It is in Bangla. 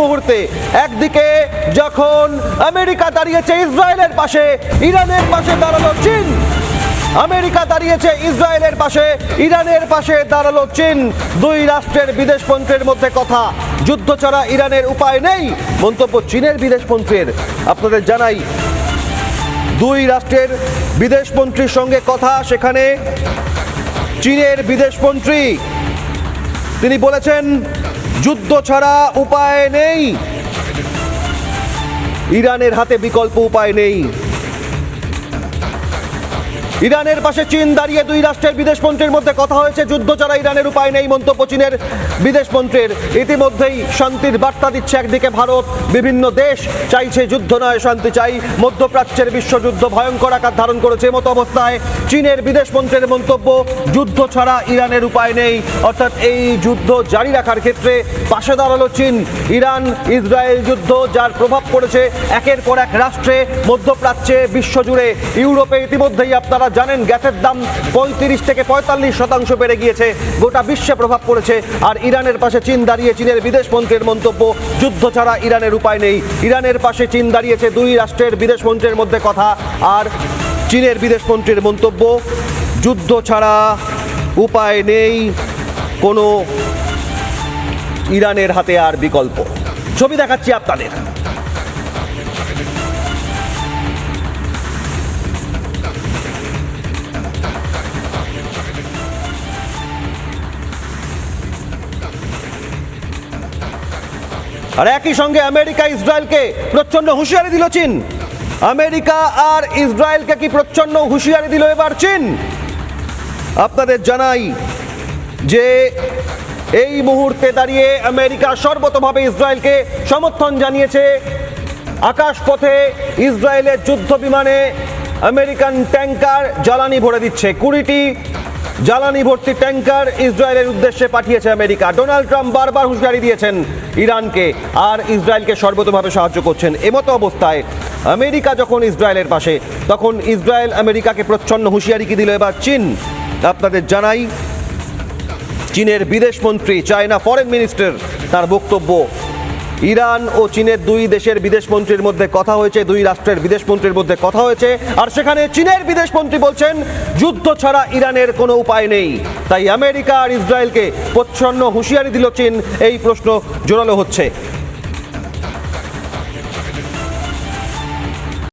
মুহূর্তে একদিকে যখন আমেরিকা দাঁড়িয়েছে ইসরায়েলের পাশে, ইরানের পাশে দাঁড়ালো চীন। আমেরিকা দাঁড়িয়েছে ইসরায়েলের পাশে, ইরানের পাশে দাঁড়ালো চীন। দুই রাষ্ট্রের বিদেশমন্ত্রীর মধ্যে কথা, যুদ্ধ ছাড়া ইরানের উপায় নেই, মন্তব্য চীনের বিদেশমন্ত্রীর। আপনাদের জানাই, দুই রাষ্ট্রের বিদেশমন্ত্রীর সঙ্গে কথা, সেখানে চীনের বিদেশমন্ত্রী তিনি বলেছেন যুদ্ধ ছাড়া উপায় নেই, ইরানের হাতে বিকল্প উপায় নেই। ইরানের পাশে চীন দাঁড়িয়ে দুই রাষ্ট্রের বিদেশমন্ত্রীর মধ্যে কথা হয়েছে, যুদ্ধ ছাড়া ইরানের উপায় নেই, মন্তব্য চীনের বিদেশমন্ত্রীর। ইতিমধ্যেই শান্তির বার্তা দিচ্ছে একদিকে ভারত, বিভিন্ন দেশ চাইছে যুদ্ধ নয় শান্তি চাই, মধ্যপ্রাচ্যের বিশ্বযুদ্ধ ভয়ঙ্কর আকার ধারণ করেছে। মতো অবস্থায় চীনের বিদেশমন্ত্রীর মন্তব্য যুদ্ধ ছাড়া ইরানের উপায় নেই, অর্থাৎ এই যুদ্ধ জারি রাখার ক্ষেত্রে পাশে দাঁড়ালো চীন। ইরান ইসরায়েল যুদ্ধ যার প্রভাব পড়েছে একের পর এক রাষ্ট্রে, মধ্যপ্রাচ্যে, বিশ্বজুড়ে। ইউরোপে ইতিমধ্যেই আপনারা জানেন গ্যাসের দাম 35 থেকে 45% বেড়ে গিয়েছে, গোটা বিশ্বে প্রভাব পড়েছে। আর ইরানের পাশে চীন দাঁড়িয়ে, চীনের বিদেশমন্ত্রীর মন্তব্য যুদ্ধ ছাড়া ইরানের উপায় নেই। ইরানের পাশে চীন দাঁড়িয়েছে, দুই রাষ্ট্রের বিদেশমন্ত্রীর মধ্যে কথা, আর চীনের বিদেশমন্ত্রীর মন্তব্য যুদ্ধ ছাড়া উপায় নেই, কোনো ইরানের হাতে আর বিকল্প। ছবি দেখাচ্ছি আপনাদের। আর একই সঙ্গে আমেরিকা ইসরায়েলকে প্রচন্ড হুঁশিয়ারি দিল চীন। আমেরিকা আর ইসরায়েলকে কি প্রচন্ড হুঁশিয়ারি দিল এবার চীন? আপনাদের জানাই যে এই মুহূর্তে দাঁড়িয়ে আমেরিকা সর্বতভাবে ইসরায়েলকে সমর্থন জানিয়েছে। আকাশপথে ইসরায়েলের যুদ্ধ বিমানে আমেরিকান ট্যাঙ্কার জ্বালানি ভরে দিচ্ছে। 20টি জ্বালানি ভর্তি ট্যাঙ্কার ইসরায়েলের উদ্দেশ্যে পাঠিয়েছে আমেরিকা। ডোনাল্ড ট্রাম্প বারবার হুঁশিয়ারি দিয়েছেন ইরানকে, আর ইসরায়েলকে সর্বতভাবে সাহায্য করছেন। এমতো অবস্থায় আমেরিকা যখন ইসরায়েলের পাশে, তখন ইসরায়েল আমেরিকাকে প্রচ্ছন্ন হুঁশিয়ারি কি দিল এবার চীন? আপনাদের জানাই, চীনের বিদেশমন্ত্রী, চায়না ফরেন মিনিস্টার, তার বক্তব্য ইরান ও চীনের দুই দেশের বিদেশমন্ত্রীর মধ্যে কথা হয়েছে, দুই রাষ্ট্রের বিদেশমন্ত্রীর মধ্যে কথা হয়েছে। আর সেখানে চীনের বিদেশমন্ত্রী বলছেন যুদ্ধ ছাড়া ইরানের কোনো উপায় নেই। তাই আমেরিকা আর ইসরায়েলকে প্রচ্ছন্ন হুঁশিয়ারি দিল চীন, এই প্রশ্ন জোরালো হচ্ছে।